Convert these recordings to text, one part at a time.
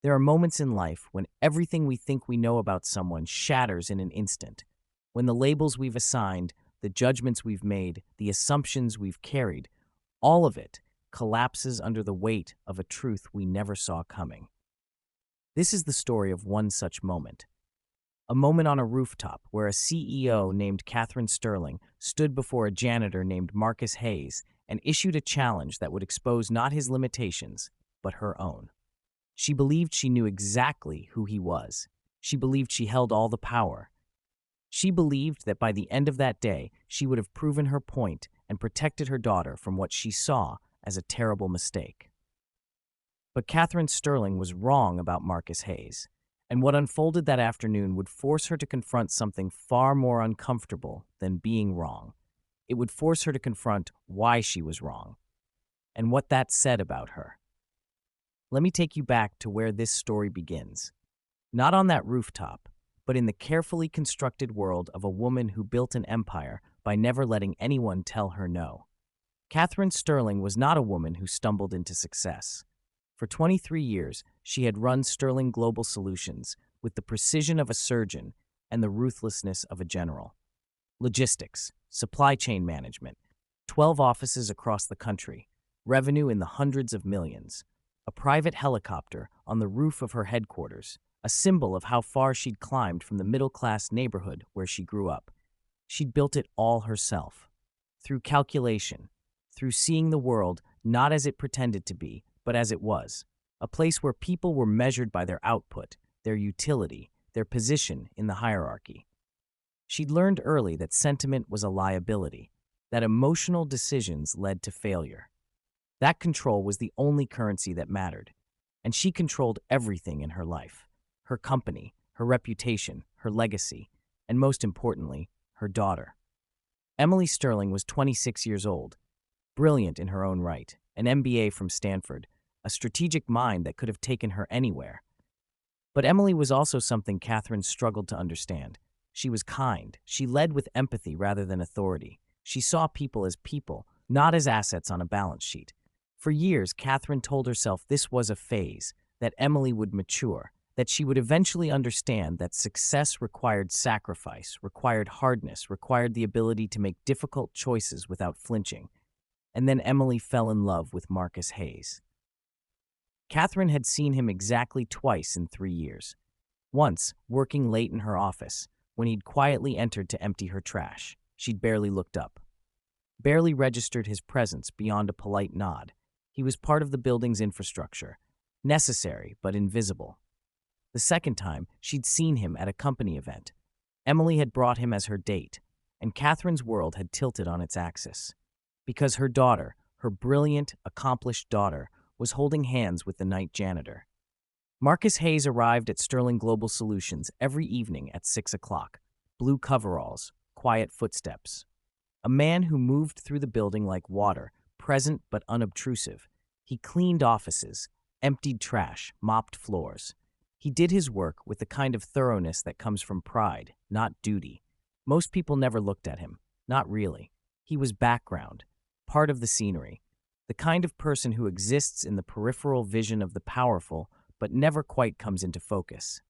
There are moments in life when everything we think we know about someone shatters in an instant, when the labels we've assigned, the judgments we've made, the assumptions we've carried, all of it collapses under the weight of a truth we never saw coming. This is the story of one such moment. A moment on a rooftop where a CEO named Catherine Sterling stood before a janitor named Marcus Hayes and issued a challenge that would expose not his limitations, but her own. She believed she knew exactly who he was. She believed she held all the power. She believed that by the end of that day, she would have proven her point and protected her daughter from what she saw as a terrible mistake. But Catherine Sterling was wrong about Marcus Hayes, and what unfolded that afternoon would force her to confront something far more uncomfortable than being wrong. It would force her to confront why she was wrong, and what that said about her. Let me take you back to where this story begins. Not on that rooftop, but in the carefully constructed world of a woman who built an empire by never letting anyone tell her no. Catherine Sterling was not a woman who stumbled into success. For 23 years, she had run Sterling Global Solutions with the precision of a surgeon and the ruthlessness of a general. Logistics, supply chain management, 12 offices across the country, revenue in the hundreds of millions, a private helicopter on the roof of her headquarters, a symbol of how far she'd climbed from the middle-class neighborhood where she grew up. She'd built it all herself, through calculation, through seeing the world not as it pretended to be, but as it was, a place where people were measured by their output, their utility, their position in the hierarchy. She'd learned early that sentiment was a liability, that emotional decisions led to failure. That control was the only currency that mattered, and she controlled everything in her life: her company, her reputation, her legacy, and most importantly, her daughter. Emily Sterling was 26 years old, brilliant in her own right, an MBA from Stanford, a strategic mind that could have taken her anywhere. But Emily was also something Catherine struggled to understand. She was kind. She led with empathy rather than authority. She saw people as people, not as assets on a balance sheet. For years, Catherine told herself this was a phase, that Emily would mature, that she would eventually understand that success required sacrifice, required hardness, required the ability to make difficult choices without flinching. And then Emily fell in love with Marcus Hayes. Catherine had seen him exactly twice in 3 years. Once, working late in her office, when he'd quietly entered to empty her trash. She'd barely looked up, barely registered his presence beyond a polite nod. He was part of the building's infrastructure, necessary but invisible. The second time, she'd seen him at a company event. Emily had brought him as her date, and Catherine's world had tilted on its axis. Because her daughter, her brilliant, accomplished daughter, was holding hands with the night janitor. Marcus Hayes arrived at Sterling Global Solutions every evening at 6 o'clock, blue coveralls, quiet footsteps. A man who moved through the building like water, present but unobtrusive. He cleaned offices, emptied trash, mopped floors. He did his work with the kind of thoroughness that comes from pride, not duty. Most people never looked at him, not really. He was background, part of the scenery, the kind of person who exists in the peripheral vision of the powerful but never quite comes into focus.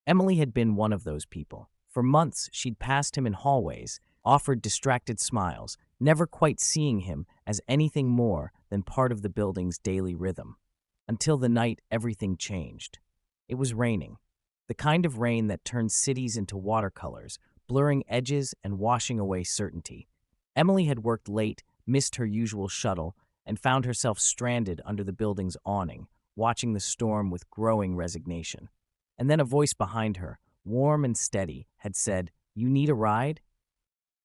Emily had been one of those people. For months, she'd passed him in hallways, offered distracted smiles, never quite seeing him as anything more than part of the building's daily rhythm. Until the night everything changed. It was raining, the kind of rain that turns cities into watercolors, blurring edges and washing away certainty. Emily had worked late, missed her usual shuttle, and found herself stranded under the building's awning, watching the storm with growing resignation. And then a voice behind her, warm and steady, had said, "You need a ride?"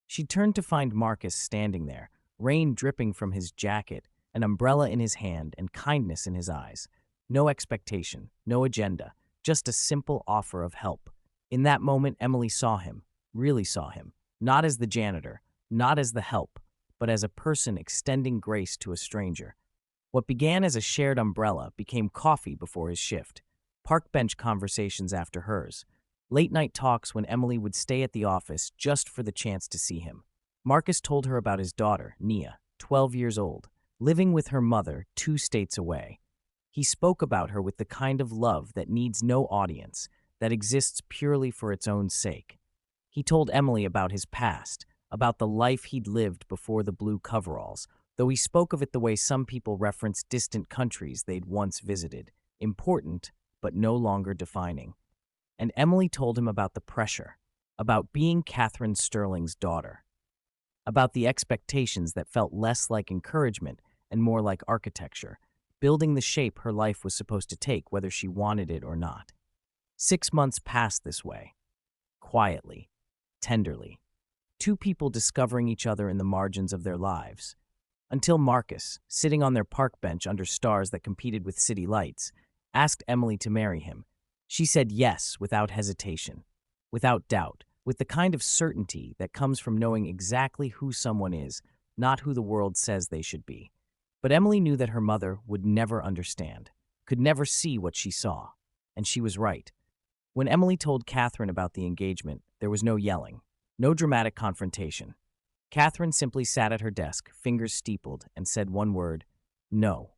She turned to find Marcus standing there, rain dripping from his jacket, an umbrella in his hand, and kindness in his eyes. No expectation, no agenda, just a simple offer of help. In that moment, Emily saw him, really saw him, not as the janitor, not as the help, but as a person extending grace to a stranger. What began as a shared umbrella became coffee before his shift, park bench conversations after hers, late-night talks when Emily would stay at the office just for the chance to see him. Marcus told her about his daughter, Nia, 12 years old, living with her mother 2 states away. He spoke about her with the kind of love that needs no audience, that exists purely for its own sake. He told Emily about his past, about the life he'd lived before the blue coveralls, though he spoke of it the way some people reference distant countries they'd once visited, important, but no longer defining. And Emily told him about the pressure, about being Catherine Sterling's daughter, about the expectations that felt less like encouragement and more like architecture, building the shape her life was supposed to take whether she wanted it or not. 6 months passed this way, quietly, tenderly, two people discovering each other in the margins of their lives, until Marcus, sitting on their park bench under stars that competed with city lights, asked Emily to marry him. She said yes without hesitation, without doubt, with the kind of certainty that comes from knowing exactly who someone is, not who the world says they should be. But Emily knew that her mother would never understand, could never see what she saw, and she was right. When Emily told Catherine about the engagement, there was no yelling, no dramatic confrontation. Catherine simply sat at her desk, fingers steepled, and said one word, no.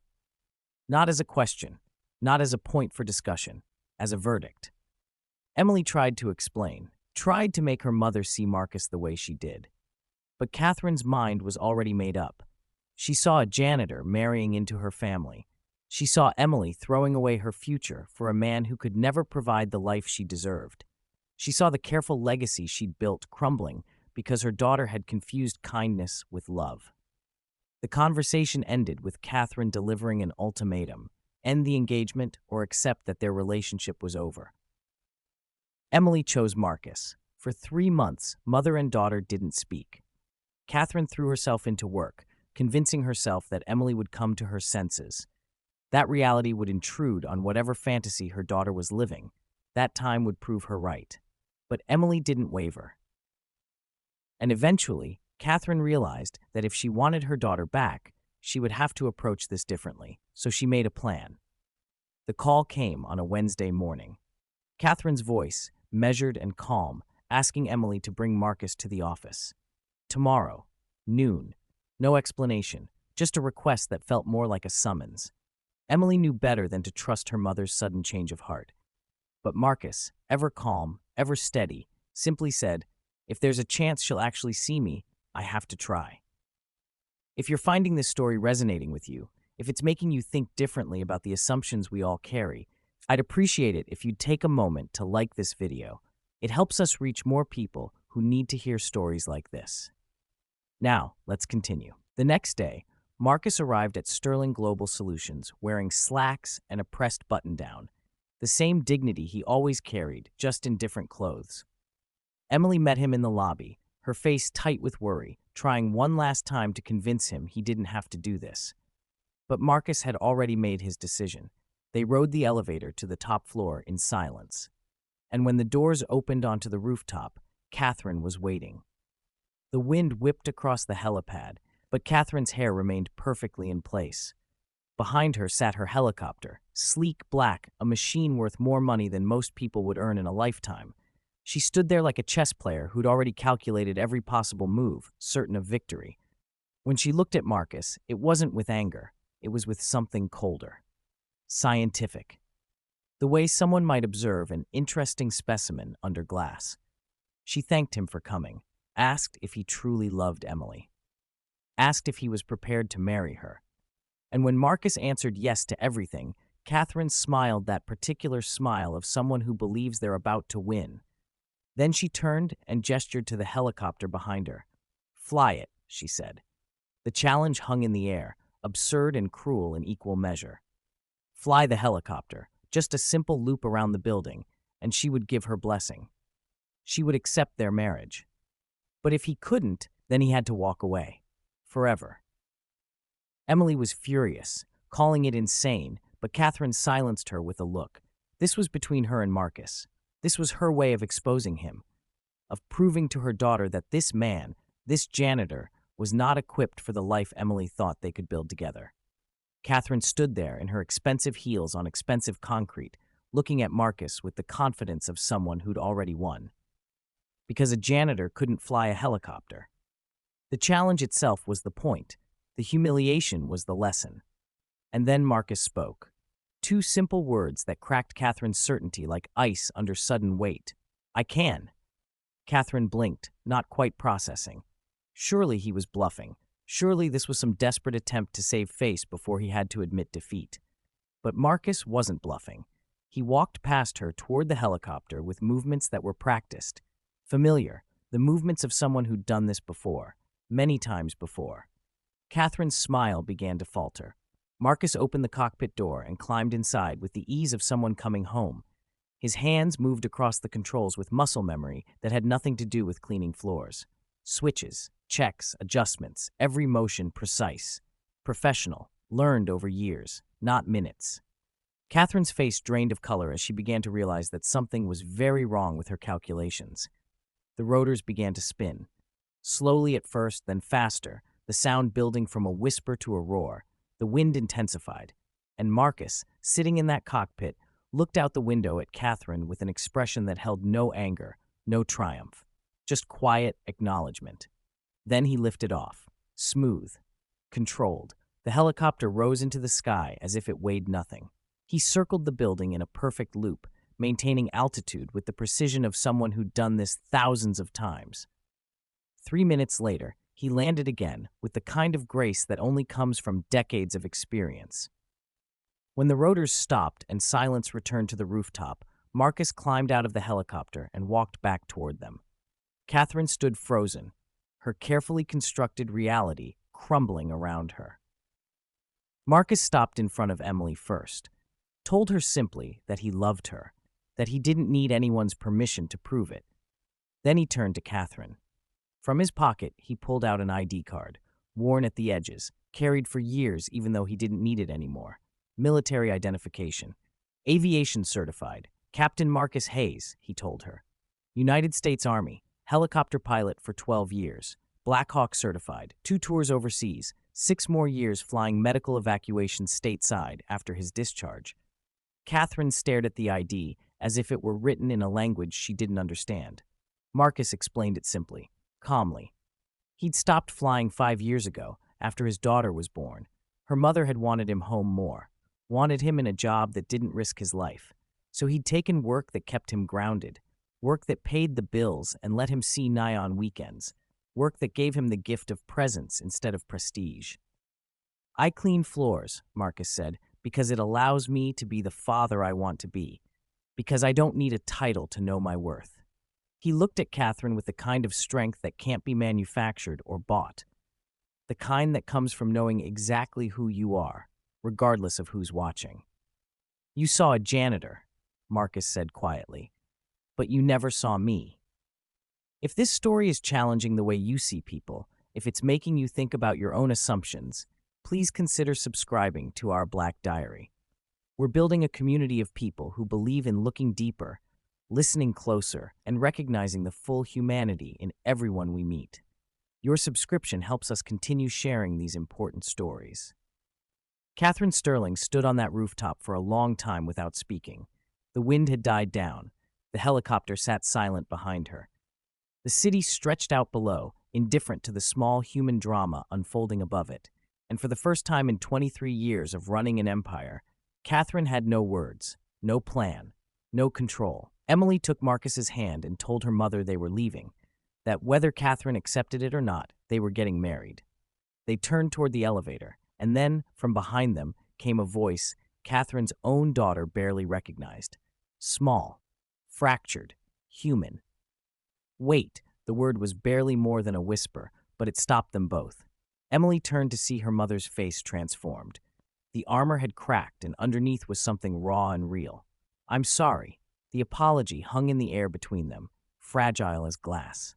Not as a question, not as a point for discussion, as a verdict. Emily tried to explain, tried to make her mother see Marcus the way she did. But Catherine's mind was already made up. She saw a janitor marrying into her family. She saw Emily throwing away her future for a man who could never provide the life she deserved. She saw the careful legacy she'd built crumbling because her daughter had confused kindness with love. The conversation ended with Catherine delivering an ultimatum: end the engagement or accept that their relationship was over. Emily chose Marcus. For 3 months, mother and daughter didn't speak. Catherine threw herself into work, convincing herself that Emily would come to her senses. That reality would intrude on whatever fantasy her daughter was living. That time would prove her right. But Emily didn't waver. And eventually, Catherine realized that if she wanted her daughter back, she would have to approach this differently, so she made a plan. The call came on a Wednesday morning. Catherine's voice, measured and calm, asking Emily to bring Marcus to the office. Tomorrow, noon. No explanation, just a request that felt more like a summons. Emily knew better than to trust her mother's sudden change of heart. But Marcus, ever calm, ever steady, simply said, if there's a chance she'll actually see me, I have to try. If you're finding this story resonating with you, if it's making you think differently about the assumptions we all carry, I'd appreciate it if you'd take a moment to like this video. It helps us reach more people who need to hear stories like this. Now, let's continue. The next day, Marcus arrived at Sterling Global Solutions wearing slacks and a pressed button-down, the same dignity he always carried, just in different clothes. Emily met him in the lobby, her face tight with worry, trying one last time to convince him he didn't have to do this. But Marcus had already made his decision. They rode the elevator to the top floor in silence. And when the doors opened onto the rooftop, Catherine was waiting. The wind whipped across the helipad, but Catherine's hair remained perfectly in place. Behind her sat her helicopter, sleek black, a machine worth more money than most people would earn in a lifetime. She stood there like a chess player who'd already calculated every possible move, certain of victory. When she looked at Marcus, it wasn't with anger, it was with something colder. Scientific. The way someone might observe an interesting specimen under glass. She thanked him for coming, asked if he truly loved Emily, asked if he was prepared to marry her. And when Marcus answered yes to everything, Catherine smiled that particular smile of someone who believes they're about to win. Then she turned and gestured to the helicopter behind her. Fly it, she said. The challenge hung in the air, absurd and cruel in equal measure. Fly the helicopter, just a simple loop around the building, and she would give her blessing. She would accept their marriage. But if he couldn't, then he had to walk away. Forever. Emily was furious, calling it insane, but Catherine silenced her with a look. This was between her and Marcus. This was her way of exposing him, of proving to her daughter that this man, this janitor, was not equipped for the life Emily thought they could build together. Catherine stood there in her expensive heels on expensive concrete, looking at Marcus with the confidence of someone who'd already won. Because a janitor couldn't fly a helicopter. The challenge itself was the point. The humiliation was the lesson. And then Marcus spoke. Two simple words that cracked Catherine's certainty like ice under sudden weight. I can. Catherine blinked, not quite processing. Surely he was bluffing. Surely this was some desperate attempt to save face before he had to admit defeat. But Marcus wasn't bluffing. He walked past her toward the helicopter with movements that were practiced, familiar, the movements of someone who'd done this before, many times before. Catherine's smile began to falter. Marcus opened the cockpit door and climbed inside with the ease of someone coming home. His hands moved across the controls with muscle memory that had nothing to do with cleaning floors. Switches, checks, adjustments, every motion precise. Professional, learned over years, not minutes. Catherine's face drained of color as she began to realize that something was very wrong with her calculations. The rotors began to spin. Slowly at first, then faster, the sound building from a whisper to a roar. The wind intensified, and Marcus, sitting in that cockpit, looked out the window at Catherine with an expression that held no anger, no triumph, just quiet acknowledgement. Then he lifted off, smooth, controlled. The helicopter rose into the sky as if it weighed nothing. He circled the building in a perfect loop, maintaining altitude with the precision of someone who'd done this thousands of times. 3 minutes later, he landed again with the kind of grace that only comes from decades of experience. When the rotors stopped and silence returned to the rooftop, Marcus climbed out of the helicopter and walked back toward them. Catherine stood frozen, her carefully constructed reality crumbling around her. Marcus stopped in front of Emily first, told her simply that he loved her, that he didn't need anyone's permission to prove it. Then he turned to Catherine. From his pocket, he pulled out an ID card, worn at the edges, carried for years even though he didn't need it anymore. Military identification. Aviation certified. Captain Marcus Hayes, he told her. United States Army. Helicopter pilot for 12 years. Black Hawk certified. 2 tours overseas. 6 more years flying medical evacuation stateside after his discharge. Catherine stared at the ID as if it were written in a language she didn't understand. Marcus explained it simply, calmly. He'd stopped flying 5 years ago, after his daughter was born. Her mother had wanted him home more, wanted him in a job that didn't risk his life. So he'd taken work that kept him grounded, work that paid the bills and let him see Nye on weekends, work that gave him the gift of presence instead of prestige. I clean floors, Marcus said, because it allows me to be the father I want to be, because I don't need a title to know my worth. He looked at Catherine with the kind of strength that can't be manufactured or bought, the kind that comes from knowing exactly who you are, regardless of who's watching. You saw a janitor, Marcus said quietly, but you never saw me. If this story is challenging the way you see people, if it's making you think about your own assumptions, please consider subscribing to our Black Diary. We're building a community of people who believe in looking deeper, listening closer, and recognizing the full humanity in everyone we meet. Your subscription helps us continue sharing these important stories. Catherine Sterling stood on that rooftop for a long time without speaking. The wind had died down. The helicopter sat silent behind her. The city stretched out below, indifferent to the small human drama unfolding above it. And for the first time in 23 years of running an empire, Catherine had no words, no plan, no control. Emily took Marcus's hand and told her mother they were leaving, that whether Catherine accepted it or not, they were getting married. They turned toward the elevator, and then, from behind them, came a voice Catherine's own daughter barely recognized. Small, fractured, human. Wait, the word was barely more than a whisper, but it stopped them both. Emily turned to see her mother's face transformed. The armor had cracked, and underneath was something raw and real. I'm sorry. The apology hung in the air between them, fragile as glass.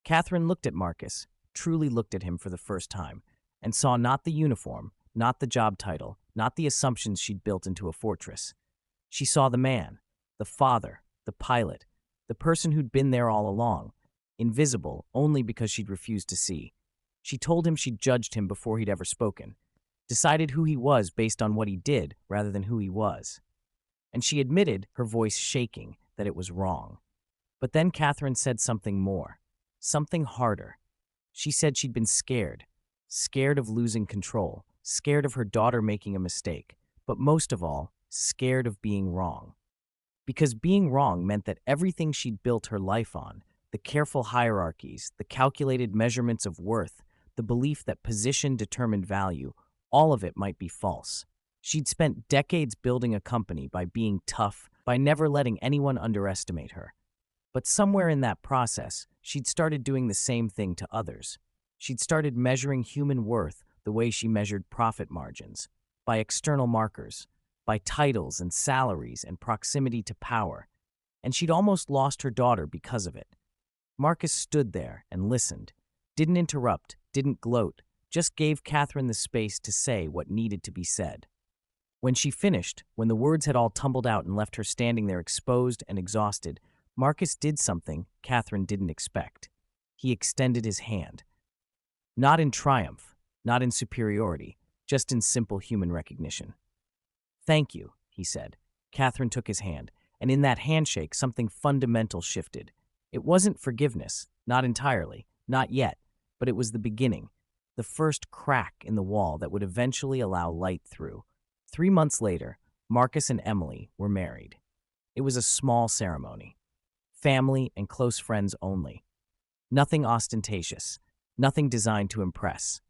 Catherine looked at Marcus, truly looked at him for the first time, and saw not the uniform, not the job title, not the assumptions she'd built into a fortress. She saw the man, the father, the pilot, the person who'd been there all along, invisible only because she'd refused to see. She told him she'd judged him before he'd ever spoken, decided who he was based on what he did rather than who he was. And she admitted, her voice shaking, that it was wrong. But then Catherine said something more, something harder. She said she'd been scared of losing control, scared of her daughter making a mistake, but most of all, scared of being wrong. Because being wrong meant that everything she'd built her life on, the careful hierarchies, the calculated measurements of worth, the belief that position determined value, all of it might be false. She'd spent decades building a company by being tough, by never letting anyone underestimate her. But somewhere in that process, she'd started doing the same thing to others. She'd started measuring human worth the way she measured profit margins, by external markers, by titles and salaries and proximity to power, and she'd almost lost her daughter because of it. Marcus stood there and listened, didn't interrupt, didn't gloat, just gave Catherine the space to say what needed to be said. When she finished, when the words had all tumbled out and left her standing there exposed and exhausted, Marcus did something Catherine didn't expect. He extended his hand. Not in triumph, not in superiority, just in simple human recognition. "Thank you," he said. Catherine took his hand, and in that handshake something fundamental shifted. It wasn't forgiveness, not entirely, not yet, but it was the beginning, the first crack in the wall that would eventually allow light through. 3 months later, Marcus and Emily were married. It was a small ceremony. Family and close friends only. Nothing ostentatious, nothing designed to impress.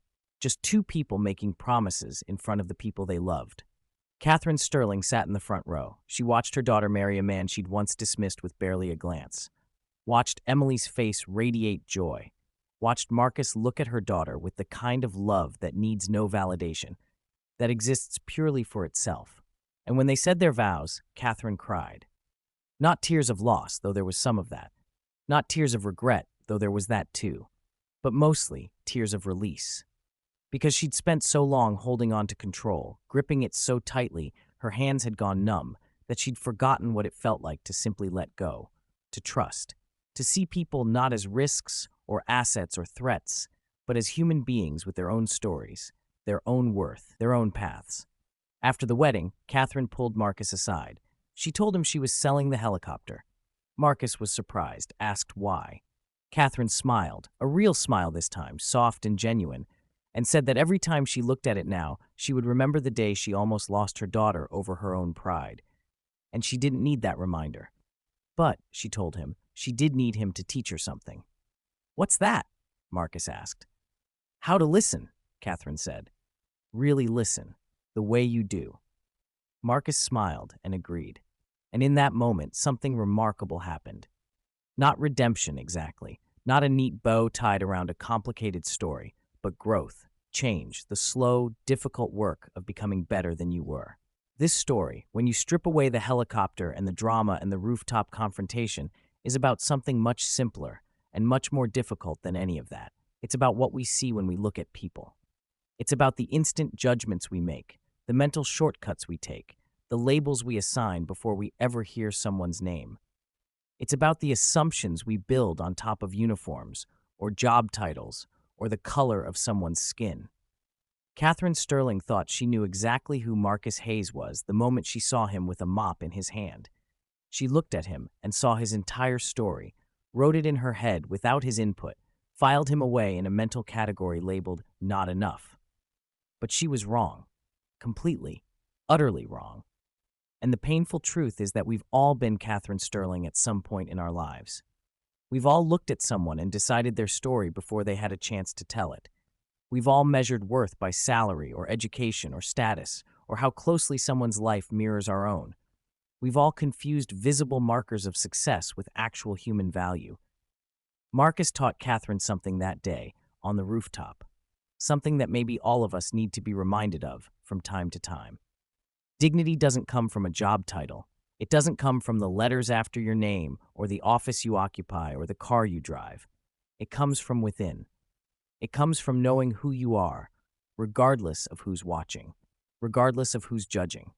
Just two people making promises in front of the people they loved. Catherine Sterling sat in the front row. She watched her daughter marry a man she'd once dismissed with barely a glance. Watched Emily's face radiate joy. Watched Marcus look at her daughter with the kind of love that needs no validation, that exists purely for itself. And when they said their vows, Catherine cried. Not tears of loss, though there was some of that. Not tears of regret, though there was that too. But mostly tears of release. Because she'd spent so long holding on to control, gripping it so tightly, her hands had gone numb, that she'd forgotten what it felt like to simply let go, to trust, to see people not as risks or assets or threats, but as human beings with their own stories, their own worth, their own paths. After the wedding, Catherine pulled Marcus aside. She told him she was selling the helicopter. Marcus was surprised, asked why. Catherine smiled, a real smile this time, soft and genuine, and said that every time she looked at it now, she would remember the day she almost lost her daughter over her own pride. And she didn't need that reminder. But, she told him, she did need him to teach her something. "What's that?" Marcus asked. "How to listen," Catherine said. "Really listen, the way you do." Marcus smiled and agreed. And in that moment, something remarkable happened. Not redemption exactly, not a neat bow tied around a complicated story, but growth, change, the slow, difficult work of becoming better than you were. This story, when you strip away the helicopter and the drama and the rooftop confrontation, is about something much simpler and much more difficult than any of that. It's about what we see when we look at people. It's about the instant judgments we make, the mental shortcuts we take, the labels we assign before we ever hear someone's name. It's about the assumptions we build on top of uniforms, or job titles, or the color of someone's skin. Catherine Sterling thought she knew exactly who Marcus Hayes was the moment she saw him with a mop in his hand. She looked at him and saw his entire story, wrote it in her head without his input, filed him away in a mental category labeled not enough. But she was wrong. Completely, utterly wrong. And the painful truth is that we've all been Catherine Sterling at some point in our lives. We've all looked at someone and decided their story before they had a chance to tell it. We've all measured worth by salary or education or status, or how closely someone's life mirrors our own. We've all confused visible markers of success with actual human value. Marcus taught Catherine something that day, on the rooftop. Something that maybe all of us need to be reminded of from time to time. Dignity doesn't come from a job title. It doesn't come from the letters after your name, or the office you occupy, or the car you drive. It comes from within. It comes from knowing who you are, regardless of who's watching, regardless of who's judging.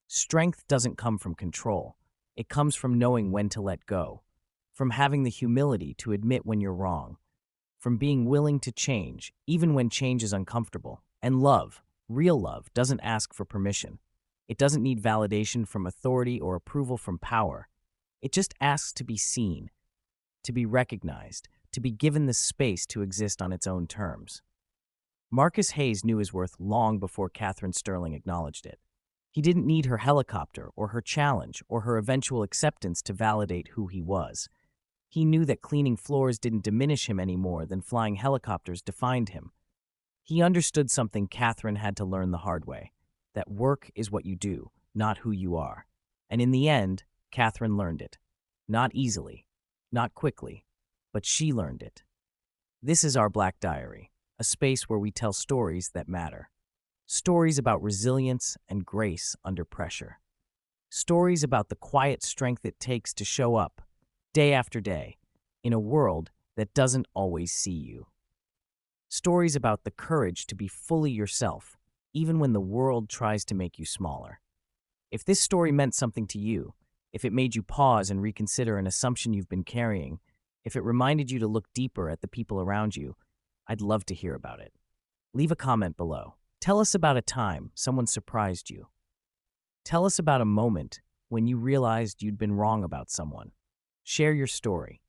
Strength doesn't come from control. It comes from knowing when to let go, from having the humility to admit when you're wrong, from being willing to change, even when change is uncomfortable. And love, real love, doesn't ask for permission. It doesn't need validation from authority or approval from power. It just asks to be seen, to be recognized, to be given the space to exist on its own terms. Marcus Hayes knew his worth long before Catherine Sterling acknowledged it. He didn't need her helicopter or her challenge or her eventual acceptance to validate who he was. He knew that cleaning floors didn't diminish him any more than flying helicopters defined him. He understood something Catherine had to learn the hard way, that work is what you do, not who you are. And in the end, Catherine learned it. Not easily, not quickly, but she learned it. This is our Black Diary, a space where we tell stories that matter. Stories about resilience and grace under pressure. Stories about the quiet strength it takes to show up, day after day, in a world that doesn't always see you. Stories about the courage to be fully yourself, even when the world tries to make you smaller. If this story meant something to you, if it made you pause and reconsider an assumption you've been carrying, if it reminded you to look deeper at the people around you, I'd love to hear about it. Leave a comment below. Tell us about a time someone surprised you. Tell us about a moment when you realized you'd been wrong about someone. Share your story.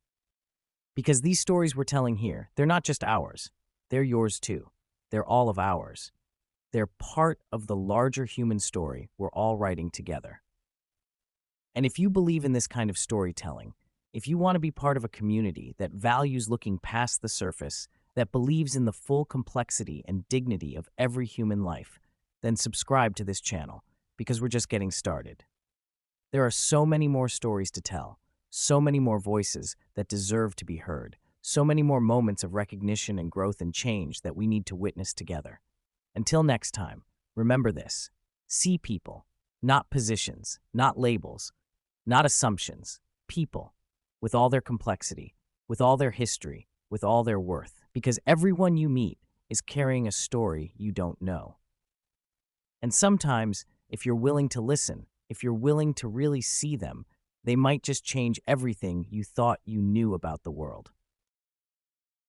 Because these stories we're telling here, they're not just ours. They're yours too. They're all of ours. They're part of the larger human story we're all writing together. And if you believe in this kind of storytelling, if you want to be part of a community that values looking past the surface, that believes in the full complexity and dignity of every human life, then subscribe to this channel, because we're just getting started. There are so many more stories to tell, so many more voices that deserve to be heard, so many more moments of recognition and growth and change that we need to witness together. Until next time, remember this. See people, not positions, not labels, not assumptions, people, with all their complexity, with all their history, with all their worth, because everyone you meet is carrying a story you don't know. And sometimes, if you're willing to listen, if you're willing to really see them, they might just change everything you thought you knew about the world.